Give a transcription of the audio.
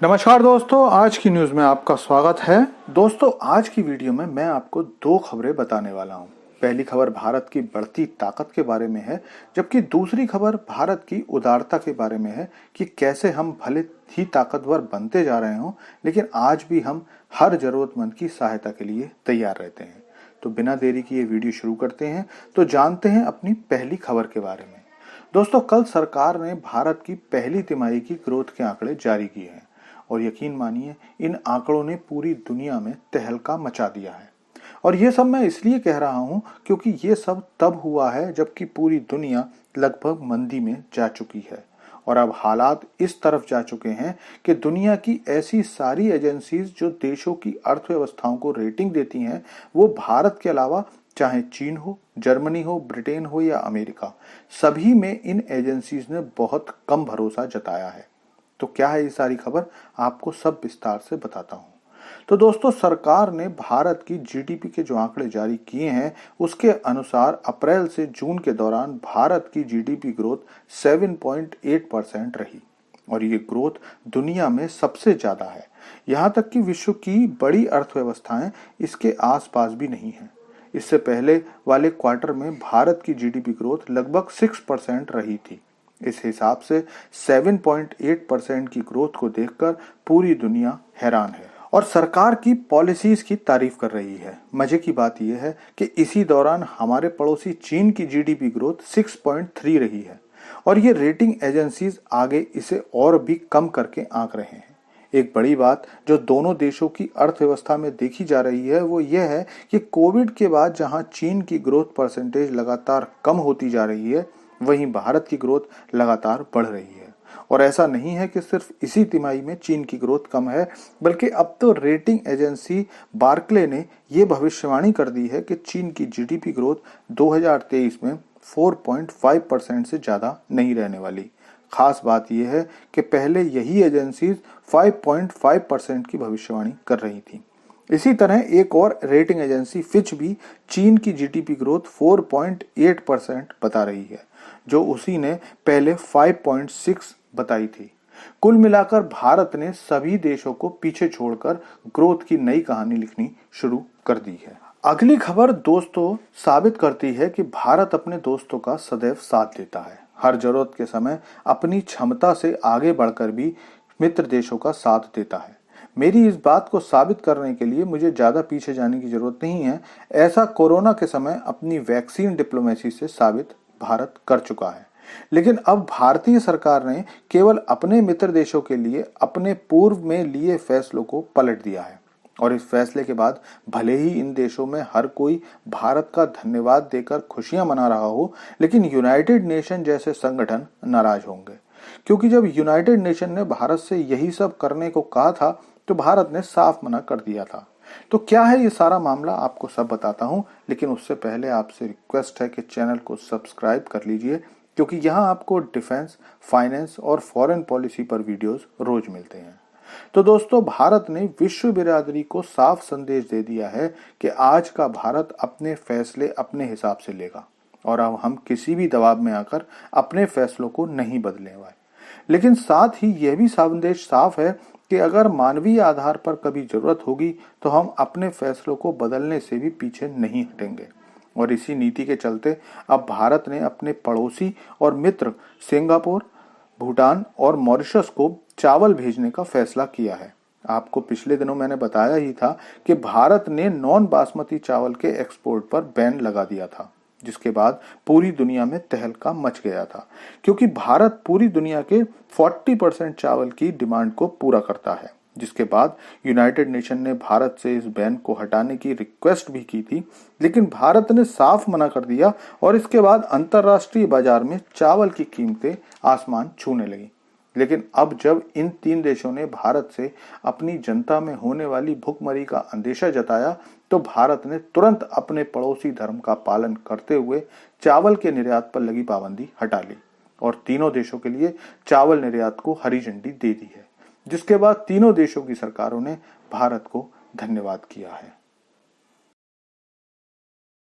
नमस्कार दोस्तों, आज की न्यूज़ में आपका स्वागत है। दोस्तों, आज की वीडियो में मैं आपको दो खबरें बताने वाला हूं। पहली खबर भारत की बढ़ती ताकत के बारे में है, जबकि दूसरी खबर भारत की उदारता के बारे में है कि कैसे हम भले ही ताकतवर बनते जा रहे हों, लेकिन आज भी हम हर जरूरतमंद की सहायता के लिए तैयार रहते हैं। तो बिना देरी किए वीडियो शुरू करते हैं। तो जानते हैं अपनी पहली खबर के बारे में। दोस्तों, कल सरकार ने भारत की पहली तिमाही की ग्रोथ के आंकड़े जारी किए हैं और यकीन मानिए, इन आंकड़ों ने पूरी दुनिया में तहलका मचा दिया है। और ये सब मैं इसलिए कह रहा हूं क्योंकि ये सब तब हुआ है जबकि पूरी दुनिया लगभग मंदी में जा चुकी है और अब हालात इस तरफ जा चुके हैं कि दुनिया की ऐसी सारी एजेंसीज जो देशों की अर्थव्यवस्थाओं को रेटिंग देती हैं, वो भारत के अलावा चाहे चीन हो, जर्मनी हो, ब्रिटेन हो या अमेरिका, सभी में इन एजेंसीज ने बहुत कम भरोसा जताया है। तो क्या है ये सारी खबर, आपको सब विस्तार से बताता हूं। तो दोस्तों, सरकार ने भारत की जीडीपी के जो आंकड़े जारी किए हैं, उसके अनुसार अप्रैल से जून के दौरान भारत की जीडीपी ग्रोथ 7.8% रही और ये ग्रोथ दुनिया में सबसे ज्यादा है। यहां तक कि विश्व की बड़ी अर्थव्यवस्थाएं इसके आसपास भी नहीं है। इससे पहले वाले क्वार्टर में भारत की जीडीपी ग्रोथ लगभग 6% रही थी। इस हिसाब से 7.8% की ग्रोथ को देखकर पूरी दुनिया हैरान है और सरकार की पॉलिसीज की तारीफ कर रही है। मजे की बात यह है कि इसी दौरान हमारे पड़ोसी चीन की जीडीपी ग्रोथ 6.3 रही है और ये रेटिंग एजेंसीज आगे इसे और भी कम करके आंक रहे हैं। एक बड़ी बात जो दोनों देशों की अर्थव्यवस्था में देखी जा रही है वो ये है कि कोविड के बाद जहां चीन की ग्रोथ परसेंटेज लगातार कम होती जा रही है, वहीं भारत की ग्रोथ लगातार बढ़ रही है। और ऐसा नहीं है कि सिर्फ इसी तिमाही में चीन की ग्रोथ कम है, बल्कि अब तो रेटिंग एजेंसी बार्कले ने यह भविष्यवाणी कर दी है कि चीन की जीडीपी ग्रोथ 2023 में 4.5% से ज्यादा नहीं रहने वाली। खास बात यह है कि पहले यही एजेंसीज 5.5% की भविष्यवाणी कर रही थी। इसी तरह एक और रेटिंग एजेंसी फिच भी चीन की जीडीपी ग्रोथ 4.8% बता रही है, जो उसी ने पहले 5.6 बताई थी। कुल मिलाकर भारत ने सभी देशों को पीछे छोड़कर ग्रोथ की नई कहानी लिखनी शुरू कर दी है। अगली खबर दोस्तों साबित करती है कि भारत अपने दोस्तों का सदैव साथ देता है। हर जरूरत के समय अपनी क्षमता से आगे बढ़कर भी मित्र देशों का साथ देता है। मेरी इस बात को साबित करने के लिए मुझे ज्यादा पीछे जाने की जरूरत नहीं है। ऐसा कोरोना के समय अपनी वैक्सीन डिप्लोमेसी से साबित भारत कर चुका है। लेकिन अब भारतीय सरकार ने केवल अपने मित्र देशों के लिए अपने पूर्व में लिए फैसलों को पलट दिया है और इस फैसले के बाद भले ही इन देशों में हर कोई भारत का धन्यवाद देकर खुशियां मना रहा हो, लेकिन यूनाइटेड नेशन जैसे संगठन नाराज होंगे, क्योंकि जब यूनाइटेड नेशन ने भारत से यही सब करने को कहा था तो भारत ने साफ मना कर दिया था। तो क्या है ये सारा मामला, आपको सब बताता हूं, लेकिन उससे पहले आपसे रिक्वेस्ट है कि चैनल को सब्सक्राइब कर लीजिए, क्योंकि यहां आपको डिफेंस, फाइनेंस और फॉरेन पॉलिसी पर वीडियोस रोज मिलते हैं। तो दोस्तों, भारत ने विश्व बिरादरी को साफ संदेश दे दिया है कि आज का भारत अपने फैसले अपने हिसाब से लेगा और अब हम किसी भी दबाव में आकर अपने फैसलों को नहीं बदलेंगे। लेकिन साथ ही यह भी संदेश साफ है कि अगर मानवीय आधार पर कभी जरूरत होगी तो हम अपने फैसलों को बदलने से भी पीछे नहीं हटेंगे। और इसी नीति के चलते अब भारत ने अपने पड़ोसी और मित्र सिंगापुर, भूटान और मॉरिशस को चावल भेजने का फैसला किया है। आपको पिछले दिनों मैंने बताया ही था कि भारत ने नॉन बासमती चावल के एक्सपोर्ट पर बैन लगा दिया था, जिसके बाद पूरी दुनिया में तहलका मच गया था, क्योंकि भारत पूरी दुनिया के 40% चावल की डिमांड को पूरा करता है। जिसके बाद यूनाइटेड नेशन ने भारत से इस बैन को हटाने की रिक्वेस्ट भी की थी, लेकिन भारत ने साफ मना कर दिया और इसके बाद अंतर्राष्ट्रीय बाजार में चावल की कीमतें आसमान छूने लगी। लेकिन अब जब इन तीन देशों ने भारत से अपनी जनता में होने वाली भुखमरी का अंदेशा जताया, तो भारत ने तुरंत अपने पड़ोसी धर्म का पालन करते हुए चावल के निर्यात पर लगी पाबंदी हटा ली और तीनों देशों के लिए चावल निर्यात को हरी झंडी दे दी है, जिसके बाद तीनों देशों की सरकारों ने भारत को धन्यवाद किया है।